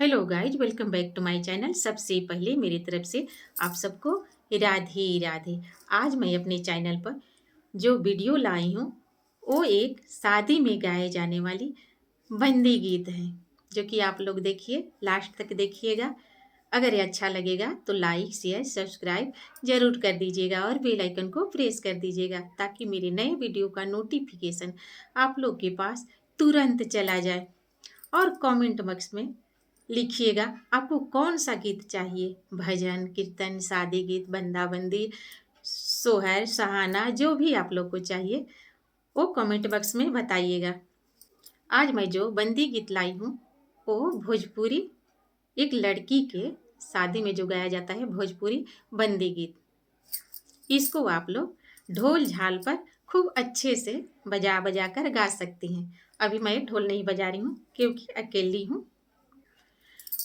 Hello guys, welcome back to my channel. सबसे पहले मेरी तरफ से आप सबको राधे राधे। आज मैं अपने चैनल पर जो वीडियो लाई हूँ वो एक शादी में गाए जाने वाली बंदी गीत है, जो कि आप लोग देखिए, लास्ट तक देखिएगा। अगर ये अच्छा लगेगा तो लाइक शेयर सब्सक्राइब ज़रूर कर दीजिएगा और बेल आइकन को प्रेस कर दीजिएगा, ताकि मेरे नए वीडियो का नोटिफिकेशन आप लोग के पास तुरंत चला जाए। और कमेंट बॉक्स में लिखिएगा आपको कौन सा गीत चाहिए, भजन कीर्तन शादी गीत बंदा-बंदी सोहर सहाना, जो भी आप लोग को चाहिए वो कमेंट बॉक्स में बताइएगा। आज मैं जो बंदी गीत लाई हूँ वो भोजपुरी एक लड़की के शादी में जो गाया जाता है भोजपुरी बंदी गीत। इसको आप लोग ढोल झाल पर खूब अच्छे से बजा बजा कर गा सकती हैं। अभी मैं ढोल नहीं बजा रही हूँ क्योंकि अकेली हूँ।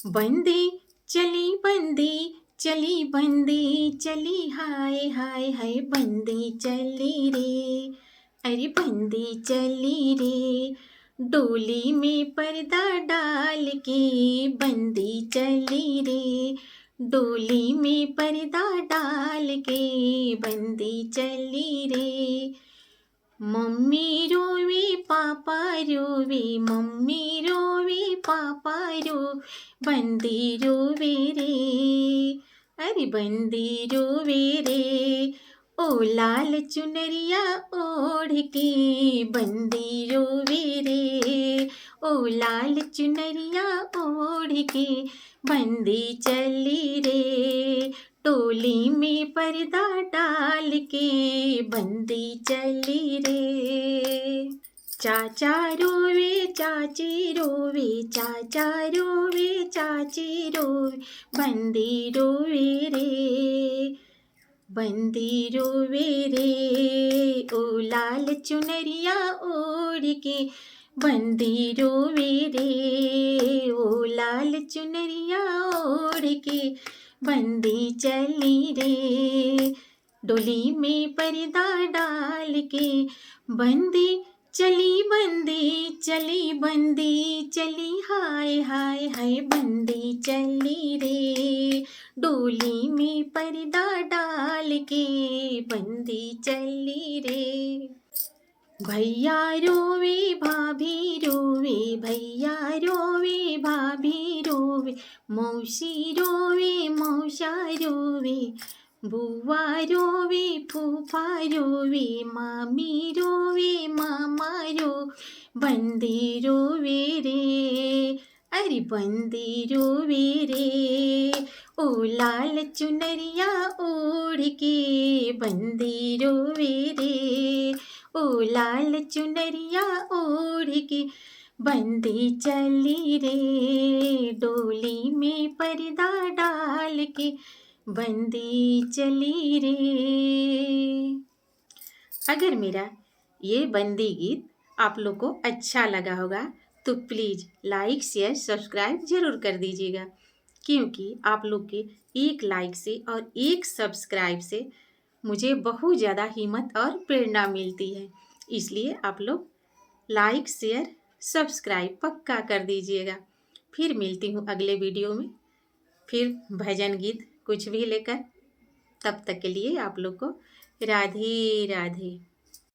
बंदी चली बंदी चली हाय हाय हाय बंदी चली रे, अरे बंदी चली रे, डोली में पर्दा डाल के बंदी चली रे, डोली में पर्दा डाल के बंदी चली रे। मम्मी रोवे पापा रोवे, मम्मी रोवे पापा रो, बंदी रोवे रे, अरे बंदी रोवे रे, ओ लाल चुनरिया ओढ़ के बंदी रोवे रे, ओ लाल चुनरिया ओढ़ के बंदी चली रे, टोली में पर्दा डाल के बंदी चली रे। चाचा रोवे चाची रोवे, चाचा रोवे चाची रोवे, बंदी रोवे रे, बंदी रोवे रे, ओ लाल चुनरिया ओढ़ के बंदी रोवे रे, ओ लाल चुनरिया ओढ़ के बंदी चली रे, डोली में पर्दा डाल के बंदी चली, बंदी चली, बंदी चली हाय हाय हाय बंदी चली रे, डोली में पर्दा डाल के बंदी चली रे। भैया रोवे भाभी रोवे, भैया रोवे भाभी रोवे, मौसी रोवे मौसा रोवे, बुआ रोवे फूफा रोवे, मामी रोवे मामा रो, बंदी रोवे रे, अरे बंदी रोवे रे, ओ लाल चुनरिया ओढ़ के बंदी रोवे रे, ओ लाल चुनरिया ओढ़ के बंदी चली रे, डोली में पर्दा डाल के बंदी चली रे। अगर मेरा ये बंदी गीत आप लोग को अच्छा लगा होगा तो प्लीज़ लाइक शेयर सब्सक्राइब ज़रूर कर दीजिएगा, क्योंकि आप लोग के एक लाइक से और एक सब्सक्राइब से मुझे बहुत ज़्यादा हिम्मत और प्रेरणा मिलती है। इसलिए आप लोग लाइक शेयर सब्सक्राइब पक्का कर दीजिएगा। फिर मिलती हूँ अगले वीडियो में, फिर भजन गीत कुछ भी लेकर। तब तक के लिए आप लोग को राधे राधे।